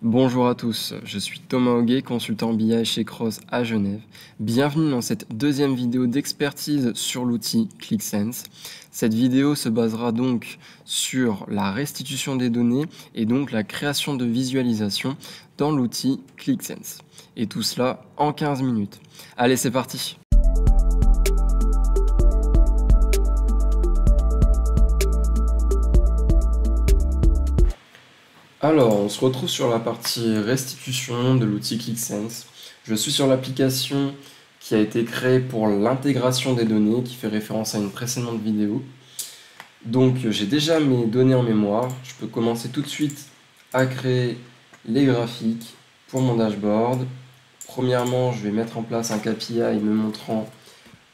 Bonjour à tous, je suis Thomas Auguet, consultant BI chez Cross à Genève. Bienvenue dans cette deuxième vidéo d'expertise sur l'outil ClickSense. Cette vidéo se basera donc sur la restitution des données et donc la création de visualisation dans l'outil ClickSense. Et tout cela en 15 minutes. Allez, c'est parti! Alors, on se retrouve sur la partie restitution de l'outil ClickSense. Je suis sur l'application qui a été créée pour l'intégration des données, qui fait référence à une précédente vidéo. Donc, j'ai déjà mes données en mémoire. Je peux commencer tout de suite à créer les graphiques pour mon dashboard. Premièrement, je vais mettre en place un KPI me montrant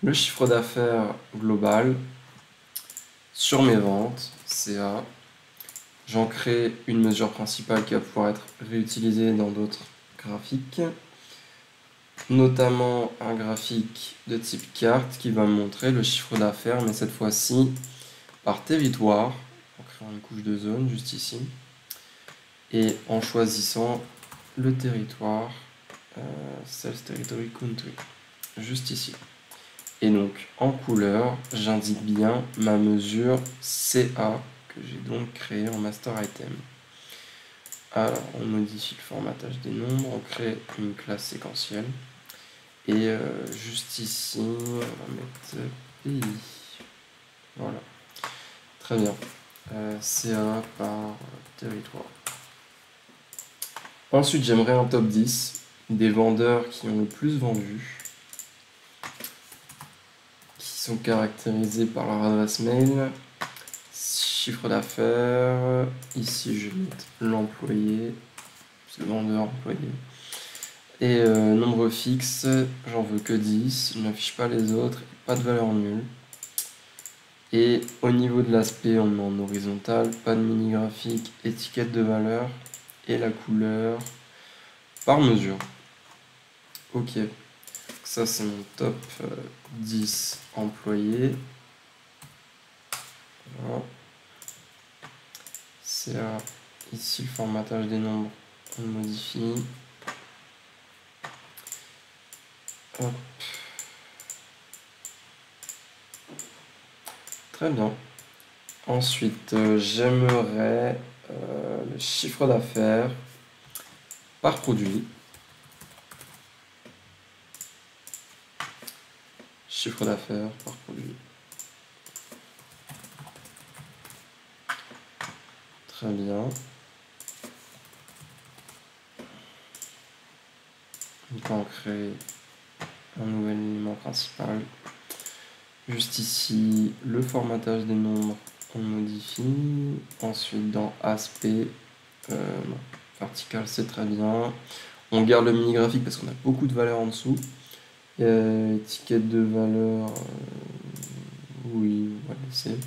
le chiffre d'affaires global sur mes ventes, CA. J'en crée une mesure principale qui va pouvoir être réutilisée dans d'autres graphiques, notamment un graphique de type carte qui va me montrer le chiffre d'affaires, mais cette fois-ci par territoire, en créant une couche de zone juste ici, et en choisissant le territoire Sales Territory Country, juste ici. Et donc en couleur, j'indique bien ma mesure CA, que j'ai donc créé en master item. Alors, on modifie le formatage des nombres, on crée une classe séquentielle. Et juste ici, on va mettre pays. Voilà. Très bien. CA par territoire. Ensuite, j'aimerais un top 10 des vendeurs qui ont le plus vendu, qui sont caractérisés par leur adresse mail, chiffre d'affaires, ici je vais mettre l'employé, c'est le vendeur employé, et nombre fixe, j'en veux que 10, je n'affiche pas les autres, pas de valeur nulle. Et au niveau de l'aspect, on met en horizontal, pas de mini graphique, étiquette de valeur, et la couleur par mesure. Ok, ça c'est mon top 10 employés. Voilà. CA, ici le formatage des nombres, on le modifie. Hop. Très bien. Ensuite, j'aimerais le chiffre d'affaires par produit. Chiffre d'affaires par produit. Très bien. Donc on crée un nouvel élément principal. Juste ici, le formatage des nombres, on modifie. Ensuite, dans aspect, vertical, c'est très bien. On garde le mini graphique parce qu'on a beaucoup de valeurs en dessous. Étiquette de valeur, oui, on va laisser.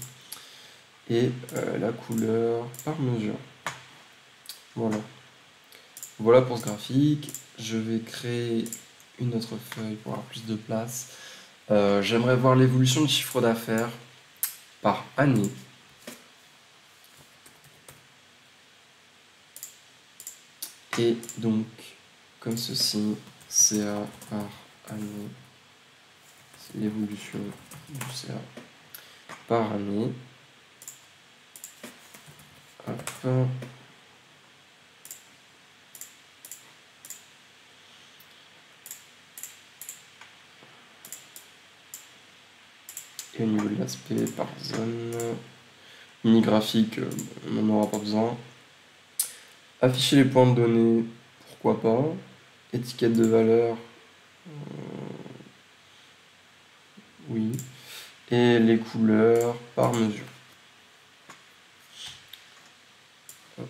Et la couleur par mesure. Voilà. Voilà pour ce graphique. Je vais créer une autre feuille pour avoir plus de place. J'aimerais voir l'évolution du chiffre d'affaires par année. Et donc, comme ceci, CA par année. C'est l'évolution du CA par année. Hop. Et au niveau de l'aspect par zone, mini graphique, on n'en aura pas besoin. Afficher les points de données, pourquoi pas. Étiquette de valeur, oui. Et les couleurs par mesure. Hop.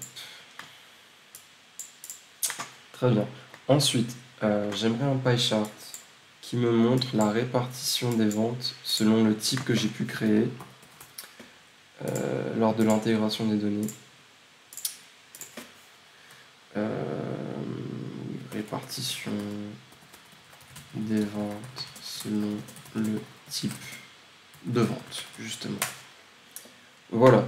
Très bien. Ensuite, j'aimerais un pie chart qui me montre la répartition des ventes selon le type que j'ai pu créer lors de l'intégration des données. Répartition des ventes selon le type de vente, justement. Voilà.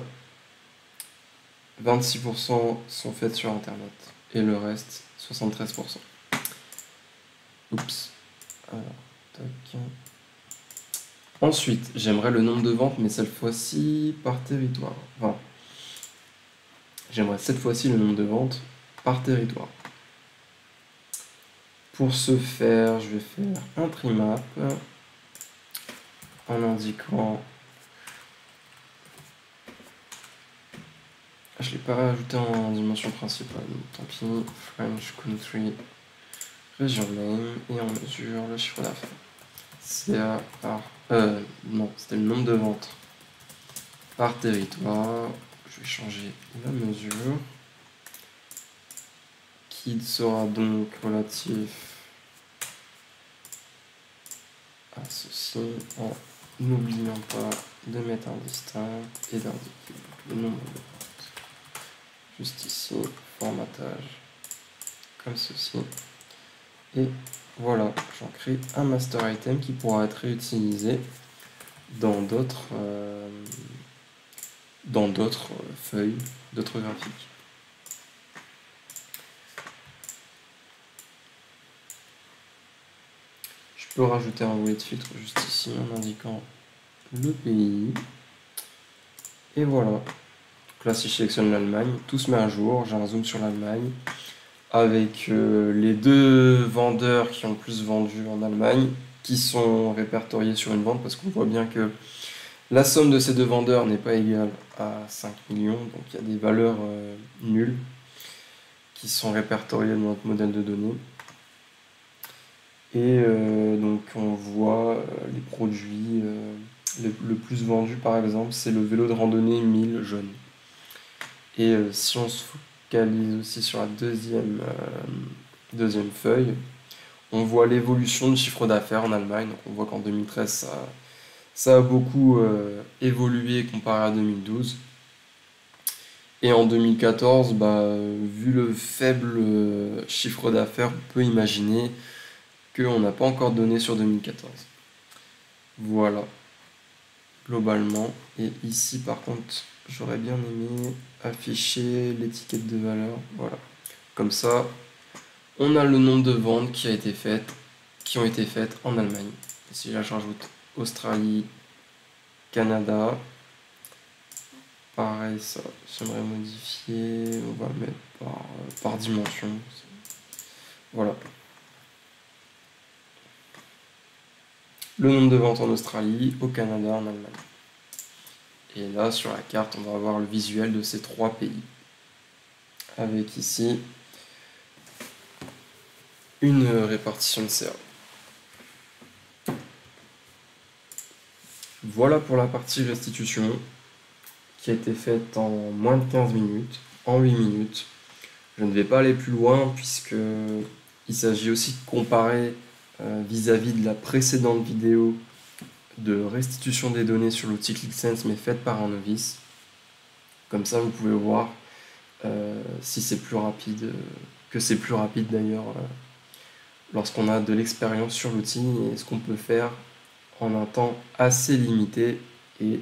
26% sont faites sur Internet et le reste 73%. Oups. Alors, tac. Ensuite, j'aimerais le nombre de ventes, mais cette fois-ci par territoire. Enfin, j'aimerais cette fois-ci le nombre de ventes par territoire. Pour ce faire, je vais faire un trimap en indiquant... Je ne l'ai pas rajouté en dimension principale, donc tant pis. French Country, Region Name, et on mesure le chiffre d'affaires. CA par... non, c'était le nombre de ventes par territoire. Je vais changer la mesure, qui sera donc relatif à ceci, en n'oubliant pas de mettre un distinct et d'indiquer le nombre de ventes. Juste ici, formatage, comme ceci. Et voilà, j'en crée un master item qui pourra être réutilisé dans d'autres feuilles, d'autres graphiques. Je peux rajouter un volet de filtre juste ici en indiquant le pays. Et voilà. Donc là, si je sélectionne l'Allemagne, tout se met à jour. J'ai un zoom sur l'Allemagne avec les 2 vendeurs qui ont le plus vendu en Allemagne, qui sont répertoriés sur une vente, parce qu'on voit bien que la somme de ces 2 vendeurs n'est pas égale à 5 millions, donc il y a des valeurs nulles qui sont répertoriées dans notre modèle de données. Et donc on voit les produits, le plus vendu par exemple, c'est le vélo de randonnée 1000 jaune. Et si on se focalise aussi sur la deuxième feuille, on voit l'évolution du chiffre d'affaires en Allemagne. Donc on voit qu'en 2013, ça a beaucoup évolué comparé à 2012. Et en 2014, vu le faible chiffre d'affaires, on peut imaginer qu'on n'a pas encore de données sur 2014. Voilà, globalement. Et ici, par contre, j'aurais bien aimé afficher l'étiquette de valeur. Voilà, comme ça, on a le nombre de ventes qui ont été faites en Allemagne. Ici, là, je rajoute Australie, Canada. Pareil, ça, j'aimerais modifier. On va mettre par dimension. Voilà. Le nombre de ventes en Australie, au Canada, en Allemagne. Et là, sur la carte, on va avoir le visuel de ces 3 pays. Avec ici une répartition de CA. Voilà pour la partie restitution qui a été faite en moins de 15 minutes, en 8 minutes. Je ne vais pas aller plus loin puisque il s'agit aussi de comparer vis-à-vis de la précédente vidéo de restitution des données sur l'outil ClickSense mais faite par un novice. Comme ça vous pouvez voir si c'est plus rapide, que c'est plus rapide d'ailleurs lorsqu'on a de l'expérience sur l'outil et ce qu'on peut faire en un temps assez limité et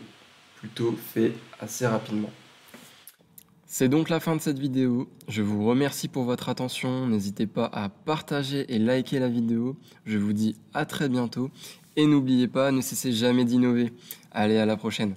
plutôt fait assez rapidement. C'est donc la fin de cette vidéo. Je vous remercie pour votre attention. N'hésitez pas à partager et liker la vidéo. Je vous dis à très bientôt. Et n'oubliez pas, ne cessez jamais d'innover. Allez, à la prochaine.